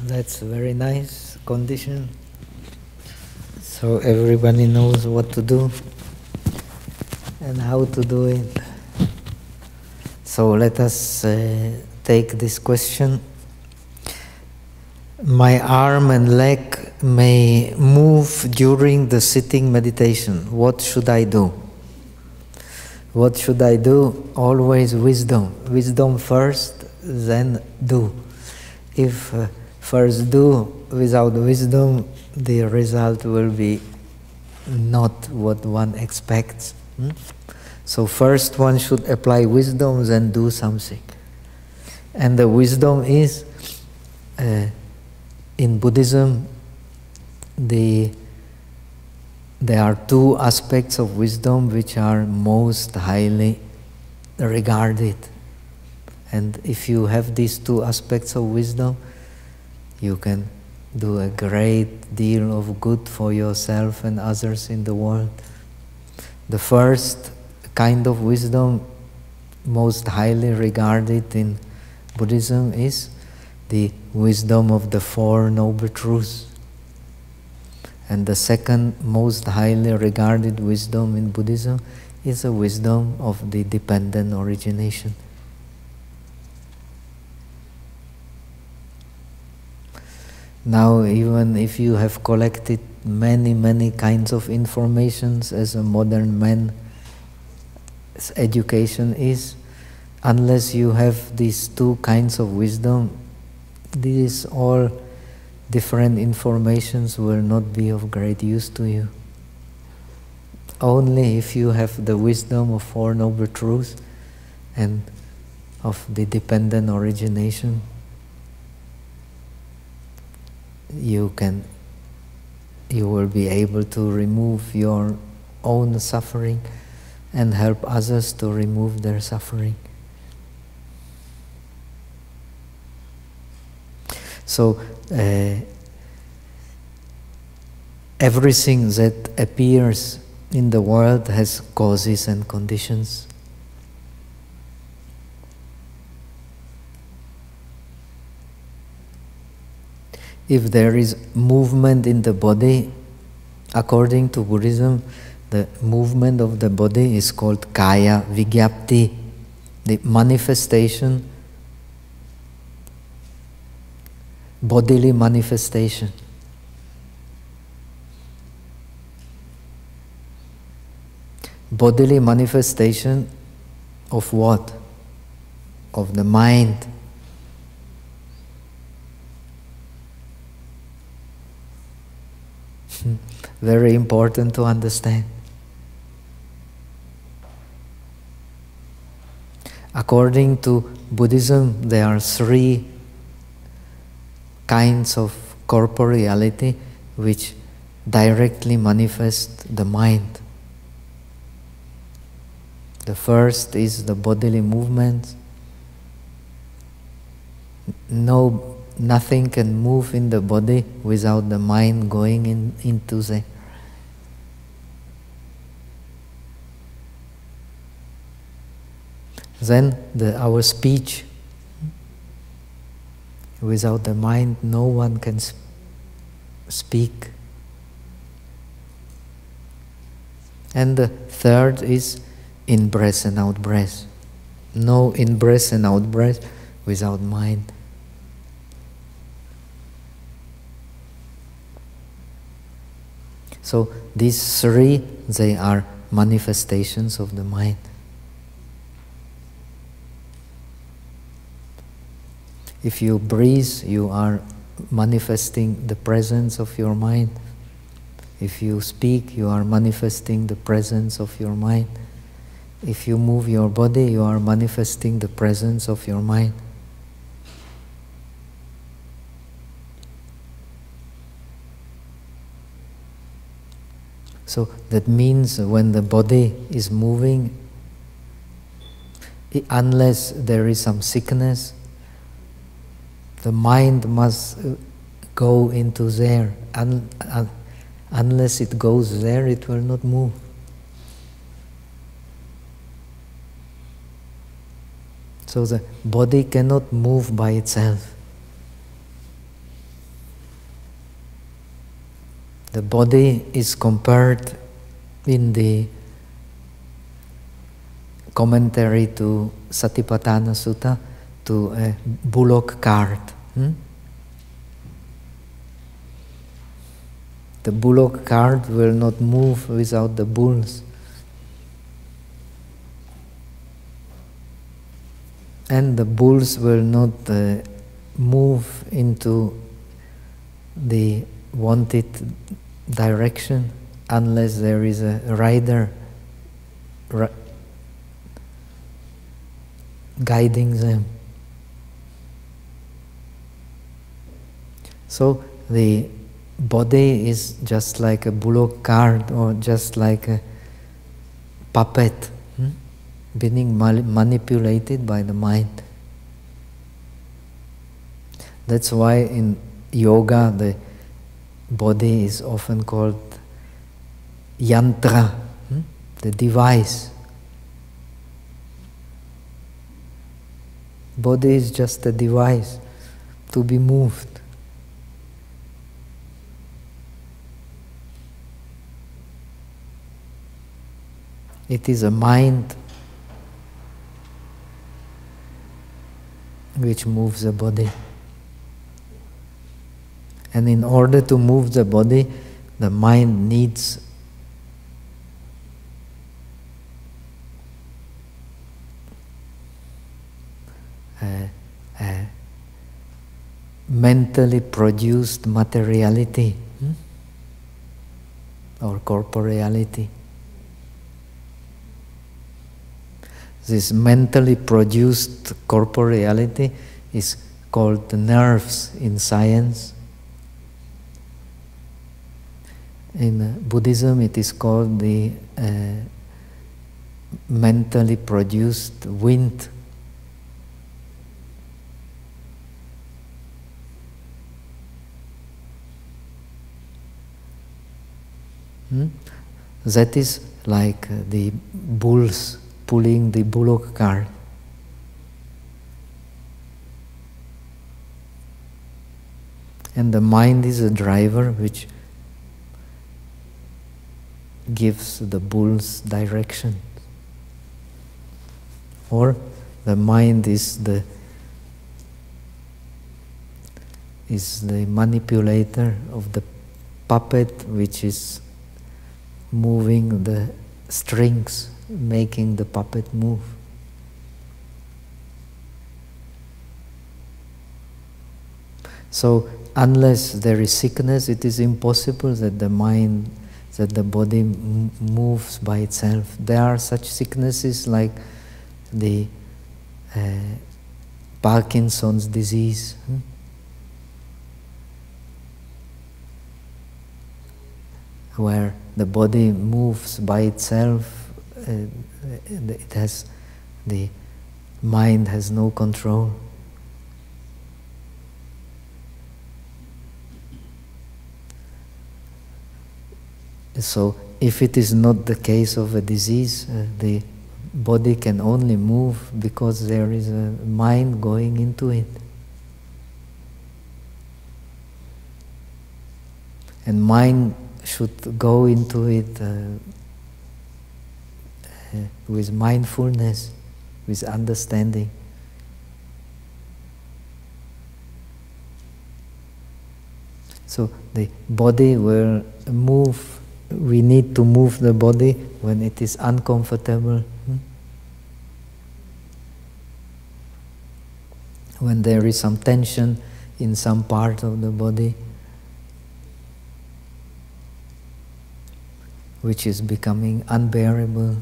That's a very nice condition. So everybody knows what to do and how to do it. So let us take this question. My arm and leg may move during the sitting meditation. What should I do? What should I do? Always wisdom. Wisdom first, then do. If first do without wisdom, the result will be not what one expects. So first one should apply wisdom, then do something. And the wisdom is, in Buddhism, there are two aspects of wisdom which are most highly regarded. And if you have these two aspects of wisdom, you can do a great deal of good for yourself and others in the world. The first kind of wisdom most highly regarded in Buddhism is the wisdom of the Four Noble Truths. And the second most highly regarded wisdom in Buddhism is the wisdom of the dependent origination. Now, even if you have collected many kinds of informations as a modern man's education is, unless you have these two kinds of wisdom, these all different informations will not be of great use to you. Only if you have the wisdom of Four Noble Truths and of the dependent origination, you will be able to remove your own suffering and help others to remove their suffering. So everything that appears in the world has causes and conditions. If there is movement in the body, according to Buddhism, the movement of the body is called kaya vigyapti, the manifestation, bodily manifestation. Bodily manifestation of what? Of the mind. Very important to understand. According to Buddhism, there are three kinds of corporeality which directly manifest the mind. The first is the bodily movements. Nothing can move in the body without the mind going into the. Then our speech. Without the mind, no one can speak. And the third is in-breath and out-breath. No in-breath and out-breath without mind. So these three, they are manifestations of the mind. If you breathe, you are manifesting the presence of your mind. If you speak, you are manifesting the presence of your mind. If you move your body, you are manifesting the presence of your mind. So that means when the body is moving, unless there is some sickness, the mind must go into there. Unless it goes there, it will not move. So the body cannot move by itself. The body is compared in the commentary to Satipatthana Sutta to a bullock cart. The bullock cart will not move without the bulls. And the bulls will not move into the wanted direction unless there is a rider guiding them. So the body is just like a bullock cart or just like a puppet being manipulated by the mind. That's why in yoga the body is often called yantra, the device. Body is just a device to be moved. It is a mind which moves the body. And in order to move the body, the mind needs a mentally produced materiality or corporeality. This mentally produced corporeality is called the nerves in science. In Buddhism, it is called the mentally produced wind. That is like the bulls pulling the bullock cart. And the mind is a driver which gives the bulls direction. Or the mind is the manipulator of the puppet which is moving the strings, making the puppet move. So unless there is sickness, it is impossible that the mind, that the body moves by itself. There are such sicknesses like the Parkinson's disease, where the body moves by itself. The mind has no control. So if it is not the case of a disease, the body can only move because there is a mind going into it. And mind should go into it with mindfulness, with understanding. So the body will move. We need to move the body when it is uncomfortable, when there is some tension in some part of the body, which is becoming unbearable.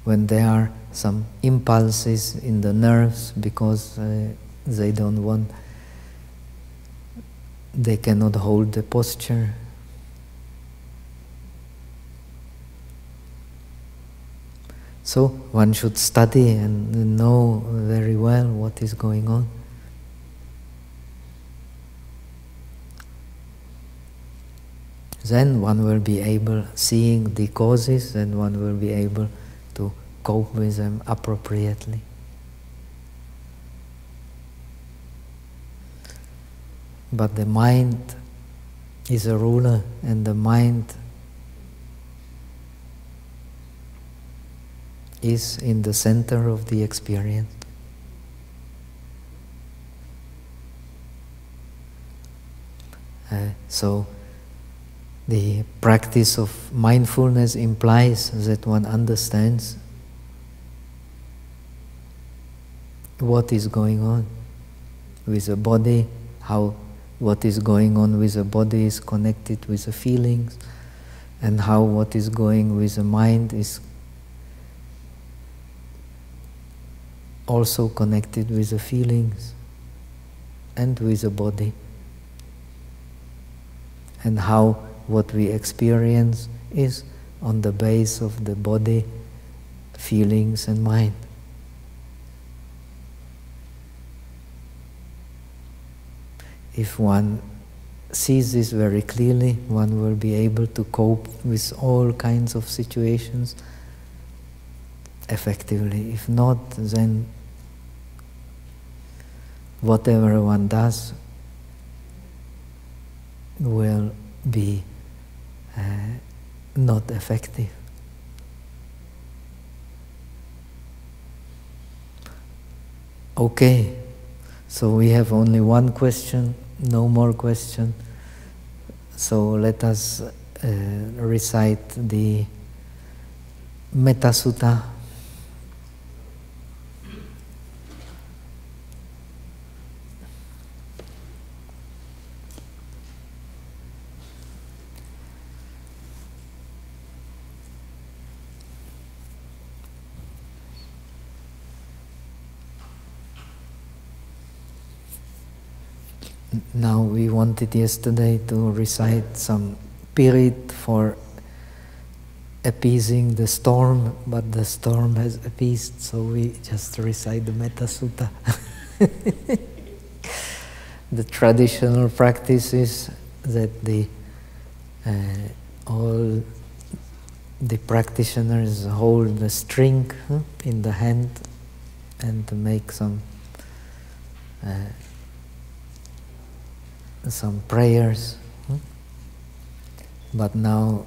When there are some impulses in the nerves because they don't want, they cannot hold the posture. So one should study and know very well what is going on. Then one will be able, seeing the causes, then one will be able to cope with them appropriately. but the mind is a ruler, and the mind is in the center of the experience. So the practice of mindfulness implies that one understands what is going on with the body, how what is going on with the body is connected with the feelings, and how what is going with the mind is also connected with the feelings and with the body, and how what we experience is on the base of the body, feelings and mind. If one sees this very clearly, one will be able to cope with all kinds of situations effectively. If not, then whatever one does will be not effective. Okay, so we have only one question, no more question. So let us recite the Metta Sutta. Now we wanted yesterday to recite some pirit for appeasing the storm, but the storm has appeased, so we just recite the Metta Sutta. The traditional practice is that all the practitioners hold the string in the hand and to make some prayers, but now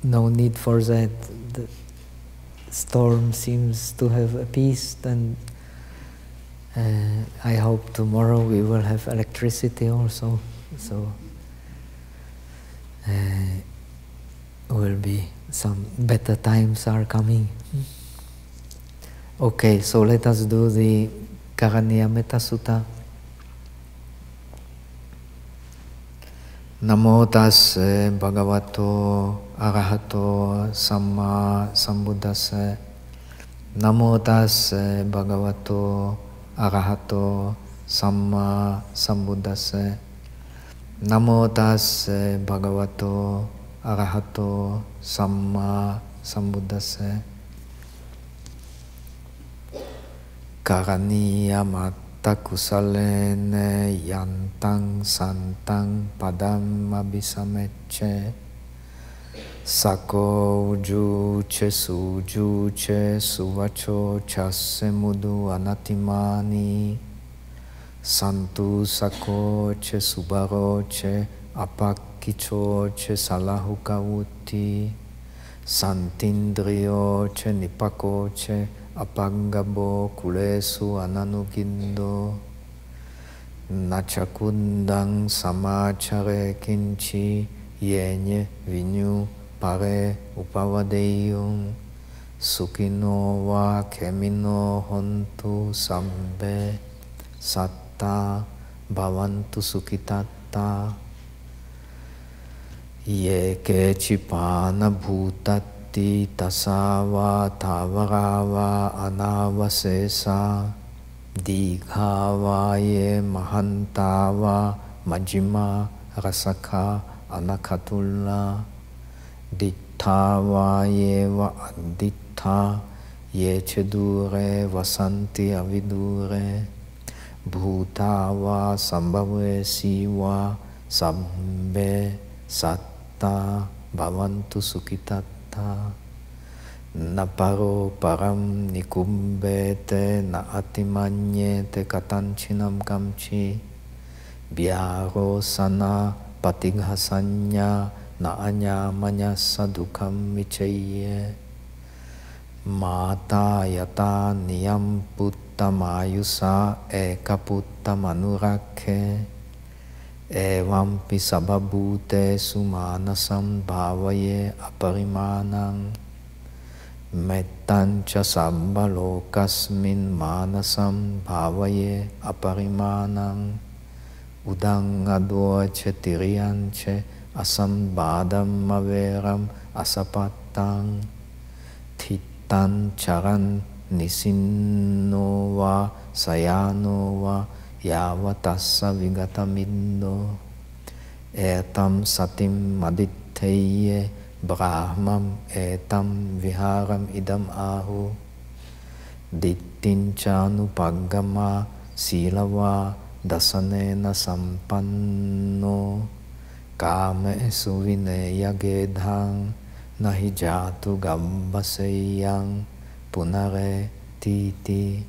no need for that. The storm seems to have appeased, and I hope tomorrow we will have electricity also, so will be some better times are coming. Okay, so let us do the Karaniya Metta Sutta. Namo tassa bhagavato arahato samma sambuddhassa. Namo tassa bhagavato arahato samma sambuddhassa. Namo tassa bhagavato arahato samma sambuddhassa. Karaniya Takusalene yantang santang padam abhisamecce sako ujuce sujuce suvacho chasse mudu anatimani santu sakoce subaroce apakkichoce salahukavuti santindrioce nipakoce apangabo kulesu ananugindo nachakundang samachare kinchi yenye vinyu pare upavadeyung sukino va kemino hontu sambe satta bhavantu sukitatta ye kechipana bhutat tasava tavarava anavasesa dighava ye mahantava majjima rasakha anakatulla dittava yeva andittha ye chedure vasanti avidure bhutava sambhave siva sabbe satta bhavantu sukitatta na paro param nikumbete na atimanyete katanchinam kamchi vyarosana patighasanya na anyamanya sadukam vichaye mata yata niyam puttamayusa ekaputtamanorakhe evampi sababhute sumanasam bhavaye aparimanang mettancha sabbalokasmin manasam bhavaye aparimanang udang advoce tiriyanche asambadam averam asapattang thittan charan nisinno va sayano va yavatassa vigatamindo etam satim madittheye brahmam etam viharam idam ahu dittinchanupaggama silava dasanena sampanno kame suvineya gedhang nahi jatu gabbaseyang punare titi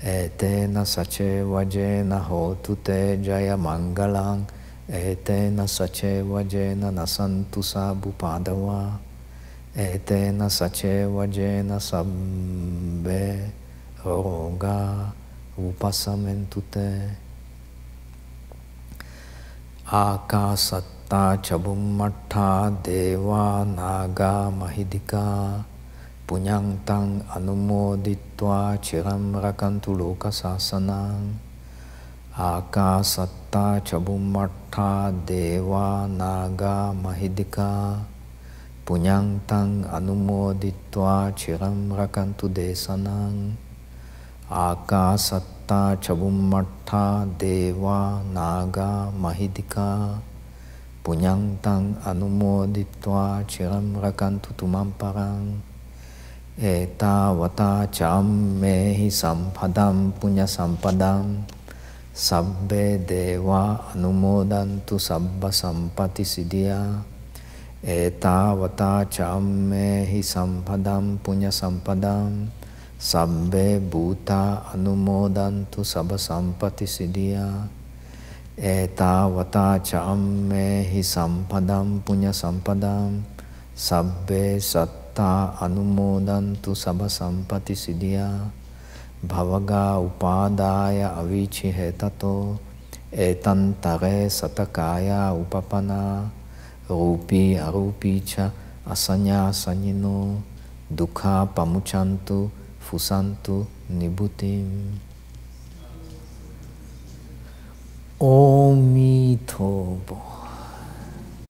etena sache vajena hotu te jaya mangalang etena sache vajena nasantu sabhupadava etena sache vajena sabbe roga upasamentute akasatta chabummattha deva naga mahidika punyang tang anumoditva chiram rakantu loka sasanang akasatta chabummattha deva naga mahidika punyang tang anumoditva chiram rakantu desanang akasatta chabummattha deva naga mahidika punyang tang anumoditva chiram rakantu tumamparang etavata cham mehi sampadam punya sampadam sabbe deva anumodantu sabba sampati siddhya etavata cham mehi sampadam punya sampadam sabbe bhuta anumodantu sabba sampati siddhya etavata cham mehi sampadam punya sampadam sabbe satta anumodantu sabba sampati siddhya bhavaga upadaya avichihetato etantare satakaya upapana rupi arupi cha asanya sanyino dukha pamuchantu fusantu nibutim. Om Mito Bo.